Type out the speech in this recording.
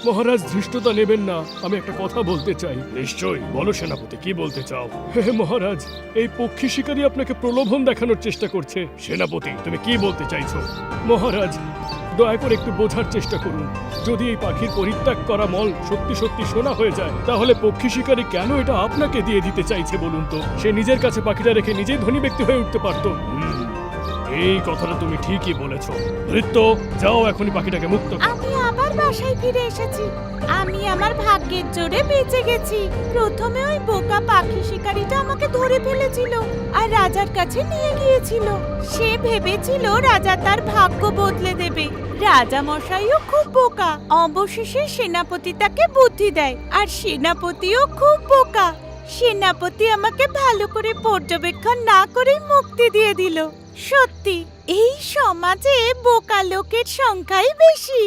মহারাজ ধৃষ্টতা নেবেন না, আমি একটা কথা বলতে চাই। নিশ্চয়ই, বলো সেনাপতি, কি বলতে চাও? হে মহারাজ, এই পক্ষী শিকারী আপনাকে প্রলোভন দেখানোর চেষ্টা করছে। সেনাপতি, তুমি কি বলতে চাইছো? মহারাজ, দয়া করে একটু বোঝার চেষ্টা করুন। যদি এই পাখির পরিত্যাগ করা মল সত্যি সত্যি সোনা হয়ে যায়, তাহলে পক্ষী শিকারী কেন এটা আপনাকে দিয়ে দিতে চাইছে বলুন তো? সে নিজের কাছে পাখিটা রেখে নিজেই ধনী ব্যক্তি হয়ে উঠতে পারতো। এই কথাটা তুমি ঠিকই বলেছো। ভৃত্য, যাও এখনই পাখিটাকে মুক্ত করো। আমি আবার বাসায় ফিরে এসেছি। আমি আমার ভাগ্যের জোরে বেঁচে গেছি। প্রথমে ওই বোকা পাখি শিকারীটা আমাকে ধরে ফেলেছিল আর রাজার কাছে নিয়ে গিয়েছিল। সে ভেবেছিল রাজা তার ভাগ্য বদলে দেবে। রাজা মশাইও খুব বোকা। অবশেষে সেনাপতি তাকে বুদ্ধি দেয়, আর সেনাপতিও খুব বোকা। সেনাপতি আমাকে ভালো করে পর্যবেক্ষণ না করেই মুক্তি দিয়ে দিল। সত্যি, এই সমাজে বোকা লোকের সংখ্যাই বেশি।